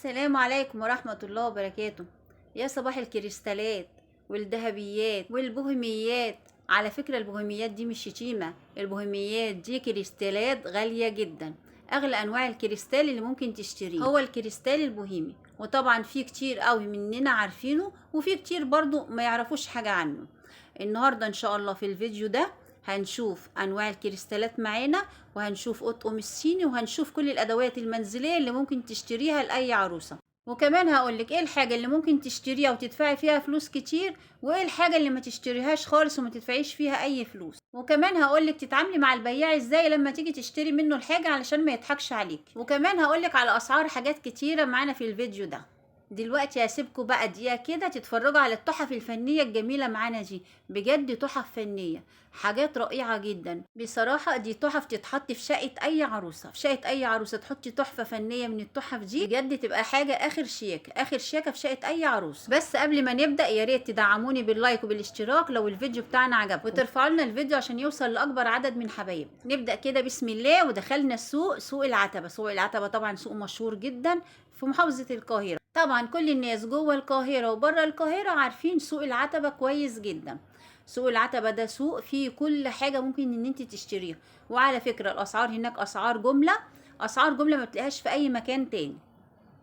السلام عليكم ورحمة الله وبركاته. يا صباح الكريستالات والذهبيات والبوهيميات. على فكرة البوهيميات دي مش شتيمة، البوهيميات دي كريستالات غالية جدا. اغلى انواع الكريستال اللي ممكن تشتريه هو الكريستال البوهيمي، وطبعا في كتير قوي مننا عارفينه وفي كتير برضو ما يعرفوش حاجة عنه. النهاردة ان شاء الله في الفيديو ده هنشوف انواع الكريستالات معانا، وهنشوف اطقم الصيني، وهنشوف كل الادوات المنزليه اللي ممكن تشتريها لاي عروسه. وكمان هقولك ايه الحاجه اللي ممكن تشتريها وتدفعي فيها فلوس كتير، وايه الحاجه اللي ما تشتريهاش خالص وما تدفعيش فيها اي فلوس. وكمان هقولك تتعاملي مع البياع ازاي لما تيجي تشتري منه الحاجه علشان ما يضحكش عليك. وكمان هقولك على اسعار حاجات كتيره معانا في الفيديو ده. دلوقتي هسيبكم بقى دقيقة كده تتفرجوا على التحف الفنية الجميلة معانا دي. بجد تحف فنية، حاجات رائعة جدا بصراحة. دي تحف تتحط في شقة أي عروسة، في شقة أي عروسة تحطي تحفة فنية من التحف دي، بجد تبقى حاجة آخر شياكة، آخر شياكة في شقة أي عروسة. بس قبل ما نبدأ يا ريت تدعموني باللايك وبالاشتراك لو الفيديو بتاعنا عجبكم، وترفعوا لنا الفيديو عشان يوصل لأكبر عدد من حبايبنا. نبدأ كده بسم الله. ودخلنا السوق، سوق العتبة. سوق العتبة طبعا سوق مشهور جدا في محافظة القاهرة. طبعا كل الناس جوه القاهرة وبره القاهرة عارفين سوق العتبة كويس جدا. سوق العتبة ده سوق فيه كل حاجة ممكن ان انت تشتريها. وعلى فكرة الاسعار هناك اسعار جملة، اسعار جملة ما تلاقيهاش في اي مكان تاني.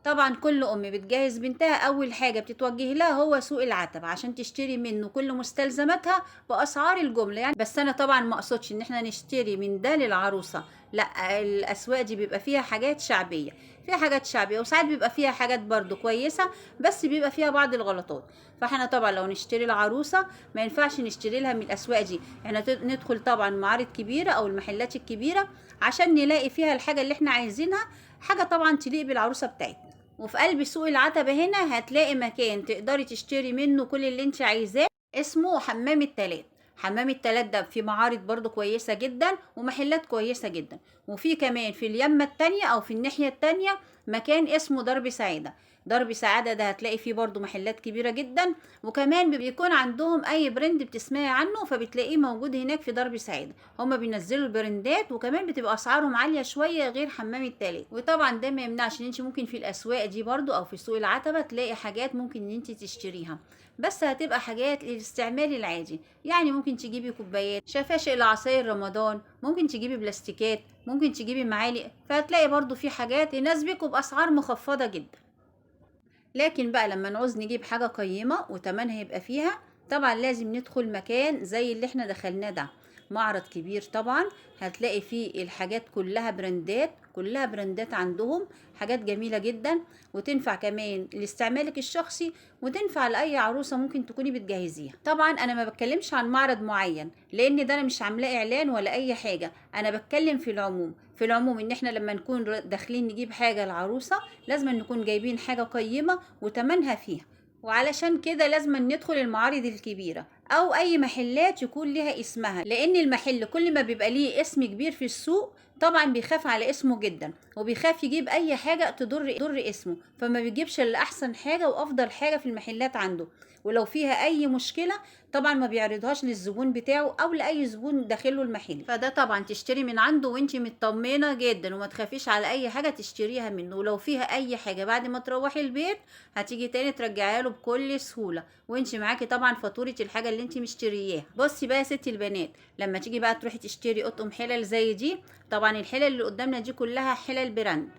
طبعا كل ام بتجهز بنتها اول حاجه بتتوجه لها هو سوق العتبة عشان تشتري منه كل مستلزماتها باسعار الجمله يعني. بس انا طبعا ما اقصدش ان احنا نشتري من ده للعروسه، لا، الاسواق دي بيبقى فيها حاجات شعبيه، فيها حاجات شعبيه وساعات بيبقى فيها حاجات برضو كويسه، بس بيبقى فيها بعض الغلطات. فاحنا طبعا لو نشتري العروسه ما ينفعش نشتري لها من الاسواق دي، احنا ندخل طبعا معارض كبيره او المحلات الكبيره عشان نلاقي فيها الحاجه اللي احنا عايزينها، حاجه طبعا تليق بالعروسه بتاعتنا. وفي قلب سوق العتبة هنا هتلاقي مكان تقدري تشتري منه كل اللي انت عايزاه، اسمه حمام التلات. حمام التلات ده في معارض برضو كويسة جدا ومحلات كويسة جدا. وفي كمان في اليمة التانية او في الناحية التانية مكان اسمه درب سعادة. درب سعادة ده هتلاقي فيه برضو محلات كبيرة جدا، وكمان بيكون عندهم اي برند بتسمعي عنه فبتلاقيه موجود هناك في درب سعادة. هما بينزلوا البراندات وكمان بتبقى اسعارهم عالية شوية غير حمام التلات. وطبعا ده ما يمنعش ان انت ممكن في الاسواق دي برضو او في سوق العتبة تلاقي حاجات ممكن ان انت تشتريها، بس هتبقى حاجات للاستعمال العادي. يعني ممكن تجيبي كوبايات، شفاشق لعصاير رمضان، ممكن تجيبي بلاستيكات، ممكن تجيبي معالق، فهتلاقي برضو في حاجات تناسبك وباسعار مخفضة جدا. لكن بقى لما نعوز نجيب حاجة قيمة وتمنها يبقى فيها، طبعا لازم ندخل مكان زي اللي احنا دخلناه ده، معرض كبير طبعا. هتلاقي فيه الحاجات كلها براندات، كلها براندات عندهم حاجات جميلة جدا، وتنفع كمان لاستعمالك الشخصي وتنفع لأي عروسة ممكن تكوني بتجهزيها. طبعا انا ما بتكلمش عن معرض معين لان ده انا مش عاملاه اعلان ولا اي حاجة، انا بتكلم في العموم. في العموم ان احنا لما نكون داخلين نجيب حاجة للعروسة لازم نكون جايبين حاجة قيمة وتمنها فيها. وعلشان كده لازم ندخل المعارض الكبيرة او اي محلات يكون لها اسمها، لان المحل كل ما بيبقى ليه اسم كبير في السوق طبعا بيخاف على اسمه جدا، وبيخاف يجيب اي حاجة تضر اسمه، فما بيجيبش الا احسن حاجة وافضل حاجة في المحلات عنده. ولو فيها اي مشكلة طبعا ما بيعرضهاش للزبون بتاعه او لاي زبون داخله المحل. فده طبعا تشتري من عنده وانتي مطمنه جدا وما تخافيش على اي حاجه تشتريها منه. ولو فيها اي حاجه بعد ما تروحي البيت هتيجي تاني ترجعيها له بكل سهوله، وانتي معاكي طبعا فاتوره الحاجه اللي انتي مشترياها. بصي بقى يا ستي البنات، لما تيجي بقى تروحي تشتري اطقم حلل زي دي، طبعا الحلل اللي قدامنا دي كلها حلل براند،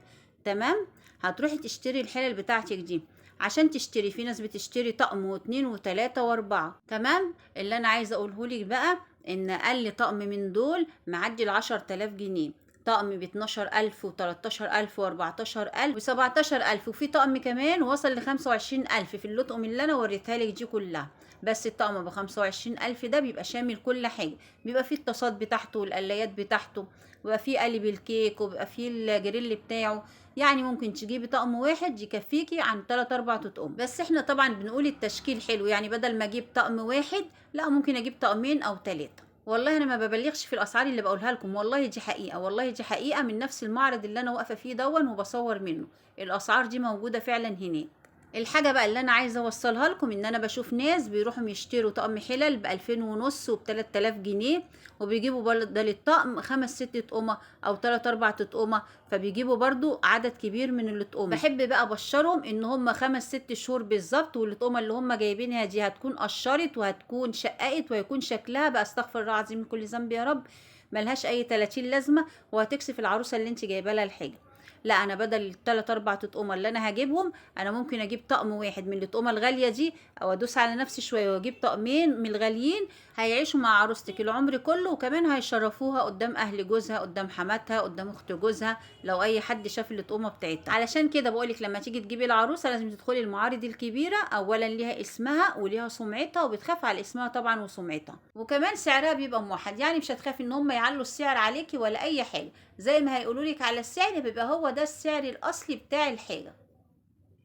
تمام. هتروحي تشتري الحلل بتاعتك دي عشان تشتري، في ناس بتشتري طقم واتنين وتلاتة واربعة، تمام. اللي انا عايزة اقولهولك بقى ان اقل طقم من دول معدي ال10,000 جنيه. طقم ب12,000 و13,000 و14,000 و17,000، وفي طقم كمان وصل ل25,000 في اللطقم اللي انا وريتها لك دي كلها. بس الطقم ب25,000 ده بيبقى شامل كل حاجة، بيبقى فيه الطاسات بتاعته والقلايات بتاعته، وبيبقى فيه قالب الكيك، وبيبقى فيه الجريل بتاعه. يعني ممكن تجيبي طقم واحد يكفيكي عن 3 4 تطقم. بس احنا طبعا بنقول التشكيل حلو، يعني بدل ما اجيب طقم واحد لا ممكن اجيب طقمين او 3. والله انا ما ببالغش في الاسعار اللي بقولها لكم، والله دي حقيقه، والله دي حقيقه من نفس المعرض اللي انا واقفه فيه دون وبصور منه. الاسعار دي موجوده فعلا هناك. الحاجة بقى اللي انا عايزة اوصلها لكم ان انا بشوف ناس بيروحوا يشتروا طقم حلل ب2500 وب3000 جنيه، وبيجيبوا بدل الطقم 5 6 طقمة او 3 4 تطقمة، فبيجيبوا برضو عدد كبير من الطقم. بحب بقى ابشرهم ان هم 5 6 شهور بالظبط، والطقمة اللي هم جايبينها دي هتكون قشرت وهتكون شققت وهيكون شكلها بقى، استغفر الله العظيم من كل ذنب يا رب، ملهاش اي 30 لازمة، وهتكسف العروسة اللي انت جايبه لها الحاجة. لا، انا بدل التلات اربع تطقمه اللي انا هجيبهم، انا ممكن اجيب طقم واحد من الطقمه الغاليه دي، او ادوس على نفسي شويه واجيب طقمين من الغاليين، هيعيشوا مع عروستك العمر كله، وكمان هيشرفوها قدام اهل جوزها، قدام حماتها، قدام اخت جوزها، لو اي حد شاف الطقمه بتاعتها. علشان كده بقولك لما تيجي تجيبي العروسه لازم تدخلي المعارض الكبيره، اولا ليها اسمها وليها سمعتها، وبتخاف على اسمها طبعا وسمعتها، وكمان سعرها بيبقى موحد، يعني مش هتخافي ان هم يعلوا السعر عليكي ولا اي حاجه، زي ما هيقولوا لك على السعر بيبقى هو ده السعر الاصلي بتاع الحاجه،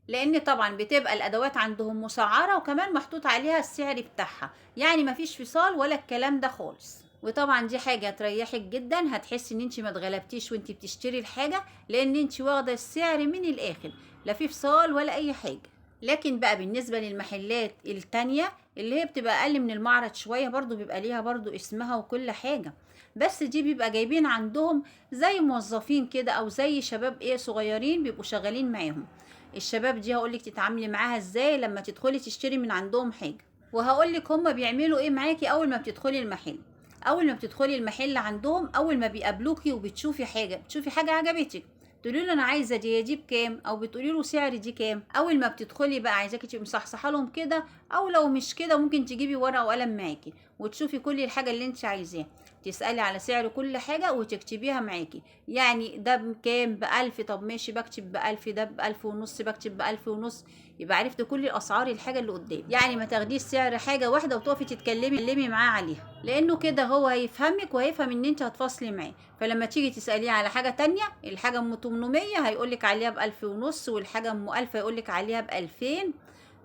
لان طبعا بتبقى الادوات عندهم مسعره وكمان محطوط عليها السعر بتاعها، يعني مفيش فصال ولا الكلام ده خالص. وطبعا دي حاجه هتريحك جدا، هتحسي ان انت ما اتغلبتيش وانت بتشتري الحاجه، لان انت واخده السعر من الاخر، لا في فصال ولا اي حاجه. لكن بقى بالنسبه للمحلات التانية اللي هي بتبقى اقل من المعرض شويه، برضو بيبقى ليها برضو اسمها وكل حاجه، بس دي بيبقى جايبين عندهم زي موظفين كده، او زي شباب ايه صغيرين بيبقوا شغالين معاهم. الشباب دي هقولك تتعاملي معاها ازاي لما تدخلي تشتري من عندهم حاجه، وهقولك هما بيعملوا ايه معاكي اول ما بتدخلي المحل. اول ما بتدخلي المحل عندهم، اول ما بيقابلوكي وبتشوفي حاجه، بتشوفي حاجه عجبتك، تقولي له انا عايزه دي بكام، او بتقولي له سعر دي كام. اول ما بتدخلي بقى عايزاكي تبقي مصحصحه لهم كده، او لو مش كده ممكن تجيبي ورقه وقلم معاكي وتشوفي كل الحاجه اللي انت عايزاها، تسألي على سعر كل حاجة وتكتبيها معاكي، يعني ده بكام، ب1000، طب ماشي بكتب ب1000، ده ب1500 بكتب ب1500، يبقى عرفت كل الأسعار الحاجة اللي قدامي، يعني ما تاخديش سعر حاجة واحدة وتقفي تتكلمي معاه عليها، لأنه كده هو هيفهمك وهيفهم إن أنت هتفاصلي معاه، فلما تيجي تسأليه على حاجة تانية، الحاجة أم 800 هيقولك عليها ب1500، والحاجة أم 1000 هيقولك عليها ب2000،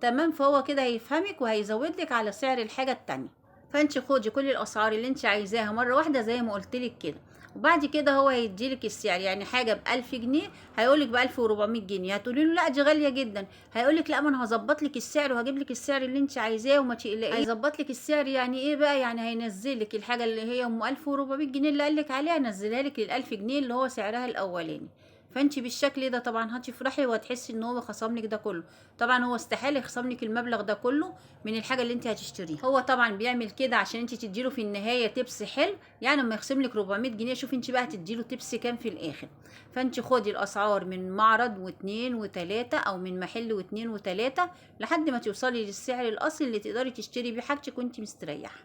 تمام، فهو كده هيفهمك وهيزودلك على سعر الحاجة التانية. فانت خدي كل الاسعار اللي انت عايزاها مره واحده زي ما قلت لك كده، وبعد كده هو هيديلك السعر، يعني حاجه ب1000 جنيه هيقولك ب1400 جنيه، هتقولي له لا دي غاليه جدا، هيقولك لا ما انا هظبط لك السعر وهجيب لك السعر اللي انت عايزاه وما تقلقيش. هيظبط لك السعر يعني ايه بقى؟ يعني هينزل لك الحاجه اللي هي ام 1400 جنيه اللي قالك عليها، نزلها لك لل1000 جنيه اللي هو سعرها الاولاني. فانت بالشكل ده طبعا هتفرحي وهتحسي ان هو خصم لك ده كله، طبعا هو استحاله يخصم لك المبلغ ده كله من الحاجه اللي انت هتشتريها، هو طبعا بيعمل كده عشان انت تديله في النهايه تبس حلو، يعني لما يخصم لك 400 جنيه، شوفي انت بقى هتديله تبس كام في الاخر. فانت خدي الاسعار من معرض واثنين وثلاثه، او من محل واثنين وثلاثه، لحد ما توصلي للسعر الاصلي اللي تقدري تشتري بيه حاجتك وانت مستريحه.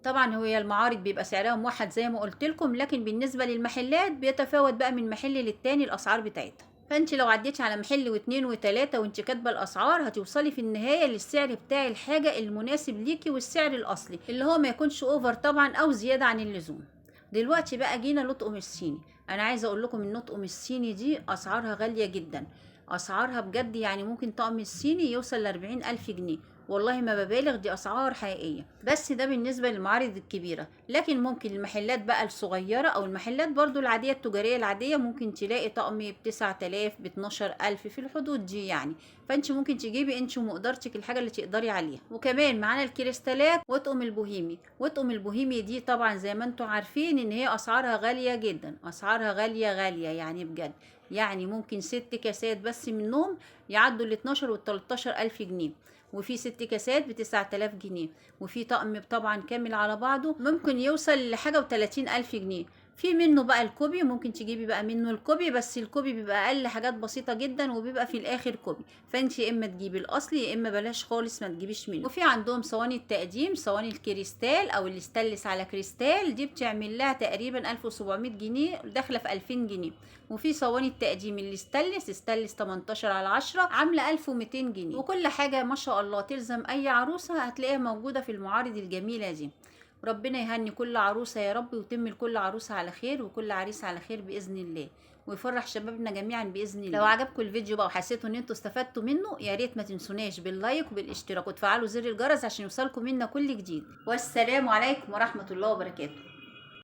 طبعا هي المعارض بيبقى سعرها موحد زي ما قلت لكم، لكن بالنسبه للمحلات بيتفاوت بقى من محل للتاني الاسعار بتاعتها، فانت لو عديتي على محل واثنين وثلاثة وانت كاتبه الاسعار، هتوصلي في النهايه للسعر بتاع الحاجه المناسب ليكي والسعر الاصلي اللي هو ما يكونش اوفر طبعا او زياده عن اللزوم. دلوقتي بقى جينا لطقم الصيني، انا عايزه اقول لكم ان لطقم الصيني دي اسعارها غاليه جدا، اسعارها بجد، يعني ممكن طقم الصيني يوصل ل40,000 جنيه، والله ما ببالغ، دي اسعار حقيقيه، بس ده بالنسبه للمعارض الكبيره، لكن ممكن المحلات بقى الصغيره او المحلات برضو العاديه التجاريه العاديه ممكن تلاقي طقم ب9000 ب12000 في الحدود دي يعني، فانت ممكن تجيبي انت ومقدرتك الحاجه اللي تقدري عليها. وكمان معانا الكريستالات وطقم البوهيمي، وطقم البوهيمي دي طبعا زي ما انتم عارفين ان هي اسعارها غاليه جدا، اسعارها غاليه غاليه يعني بجد، يعني ممكن 6 كاسات بس منهم يعدوا ال 12 وال 13,000 جنيه، وفي 6 كاسات ب9000 جنيه، وفي طقم طبعا كامل على بعضه ممكن يوصل لحاجة و30,000 جنيه. في منه بقى الكوبي، ممكن تجيبي بقى منه الكوبي، بس الكوبي بيبقى اقل حاجات بسيطة جدا وبيبقى في الاخر كوبي، فانت يا اما تجيبي الاصلي يا اما بلاش خالص ما تجيبيش منه. وفي عندهم صواني التقديم، صواني الكريستال او اللي استلس على كريستال، دي بتعمل لها تقريبا 1700 جنيه داخله في 2000 جنيه. وفي صواني التقديم اللي استلس 18/10 عامله 1200 جنيه، وكل حاجه ما شاء الله تلزم اي عروسه هتلاقيها موجوده في المعارض الجميله دي. ربنا يهني كل عروسه يا رب، ويتم لكل عروسه على خير وكل عريس على خير باذن الله، ويفرح شبابنا جميعا باذن الله. لو عجبكم الفيديو بقى وحسيتوا ان انتوا استفدتوا منه، يا ريت ما تنسوناش باللايك وبالاشتراك وتفعلوا زر الجرس عشان يوصلكم منا كل جديد. والسلام عليكم ورحمه الله وبركاته.